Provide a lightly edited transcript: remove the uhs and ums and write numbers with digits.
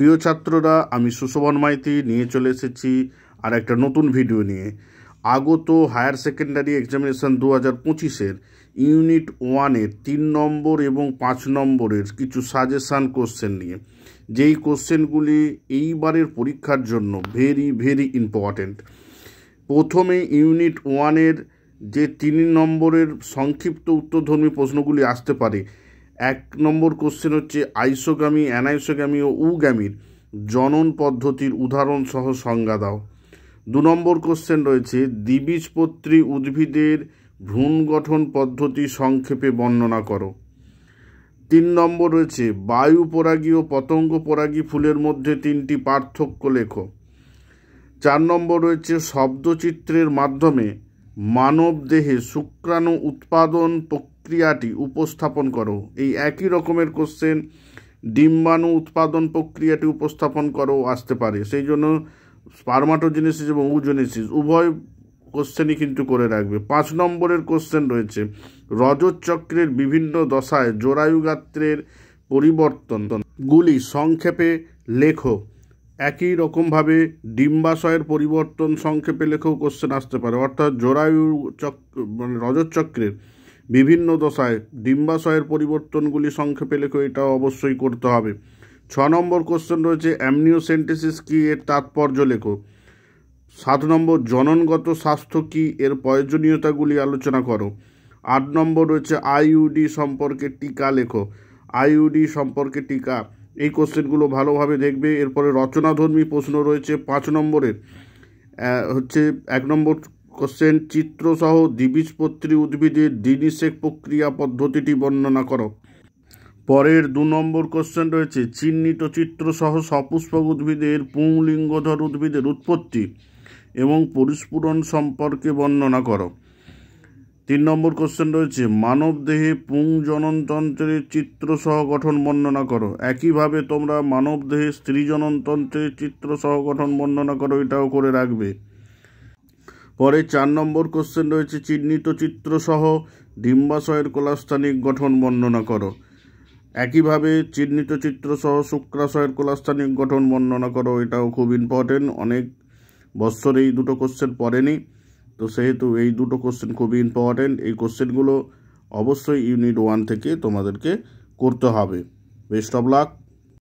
প্রিয় ছাত্ররা, আমি সুশোভন মাইতি নিয়ে চলে এসেছি আর একটা নতুন ভিডিও নিয়ে। আগত হায়ার সেকেন্ডারি এক্সামিনেশন 2025-এর ইউনিট 1-এর 3 নম্বর এবং 5 নম্বরের কিছু সাজেশান কোশ্চেন নিয়ে, যেই কোশ্চেনগুলি এইবারের পরীক্ষার জন্য ভেরি ভেরি ইম্পর্ট্যান্ট। প্রথমে ইউনিট 1-এর যে 3 নম্বরের সংক্ষিপ্ত উত্তরধর্মী প্রশ্নগুলি আসতে পারে। 1 নম্বর কোশ্চেন হচ্ছে আইসোগামী, অ্যানাইসোগামী ও উগামীর জনন পদ্ধতির উদাহরণ সহ সংজ্ঞা দাও। 2 নম্বর কোশ্চেন রয়েছে দ্বিবীজপত্রী উদ্ভিদের ভ্রূণ গঠন পদ্ধতি সংক্ষেপে বর্ণনা করো। 3 নম্বর রয়েছে বায়ু পরাগী ও পতঙ্গ পরাগী ফুলের মধ্যে 3টি পার্থক্য লেখো। 4 নম্বর রয়েছে শব্দচিত্রের মাধ্যমে মানব দেহে শুক্রাণু উৎপাদন প্রক্রিয়াটি উপস্থাপন করো। এই একই রকমের কোশ্চেন ডিম্বাণু উৎপাদন প্রক্রিয়াটি উপস্থাপন করো আসতে পারে, সেই জন্য স্পারমাটোজেনেসিস এবং ওজোনেসিস উভয় কোশ্চেনই কিন্তু করে রাখবে। 5 নম্বরের কোশ্চেন রয়েছে রজতচক্রের বিভিন্ন দশায় জরায়ুগাত্রের পরিবর্তনগুলি সংক্ষেপে লেখো। একই রকমভাবে ডিম্বাশয়ের পরিবর্তন সংক্ষেপে লেখেও কোশ্চেন আসতে পারে, অর্থাৎ রজতচক্রের বিভিন্ন দশায় ডিম্বাশয়ের পরিবর্তনগুলি সংক্ষেপে লেখো, এটা অবশ্যই করতে হবে। 6 নম্বর কোশ্চেন রয়েছে অ্যামনিওসেন্টেসিস কি, এর তাৎপর্য লেখো। 7 নম্বর জননগত স্বাস্থ্য কি, এর প্রয়োজনীয়তাগুলি আলোচনা করো। 8 নম্বর রয়েছে আইইউডি সম্পর্কে টিকা লেখো। আইইউডি সম্পর্কে টিকা, এই কোশ্চেনগুলো ভালোভাবে দেখবে। এরপরে রচনাধর্মী প্রশ্ন রয়েছে 5 নম্বরের হচ্ছে 1 নম্বর কোশ্চেন চিত্রসহ দ্বিবীজপত্রী উদ্ভিদের ডিনিশেক প্রক্রিয়া পদ্ধতিটি বর্ণনা করো। পরের 2 নম্বর কোশ্চেন রয়েছে চিহ্নিত চিত্রসহ সপুষ্পক উদ্ভিদের পুংলিঙ্গধর উদ্ভিদের উৎপত্তি এবং পরিস্ফুরণ সম্পর্কে বর্ণনা করো। 3 নম্বর কোশ্চেন রয়েছে মানব দেহে পুং জননতন্ত্রের চিত্রসহ গঠন বর্ণনা করো। একইভাবে তোমরা মানব দেহে স্ত্রী জননতন্ত্রের চিত্রসহ গঠন বর্ণনা করো, এটাও করে রাখবে। পরে 4 নম্বর কোশ্চেন রয়েছে চিহ্নিত চিত্রসহ ডিম্বাশয়ের কোলাস্থানিক গঠন বর্ণনা করো। একইভাবে চিহ্নিত চিত্রসহ শুক্রাশয়ের কোলাস্থানিক গঠন বর্ণনা করো, এটাও খুব ইম্পর্টেন্ট। অনেক বছর এই দুটো কোশ্চেন পড়েনি, তো সেহেতু এই দুটো কোশ্চেন খুবই ইম্পর্টেন্ট। এই কোশ্চেনগুলো অবশ্যই ইউনিট 1 থেকে তোমাদেরকে করতে হবে। Best of luck.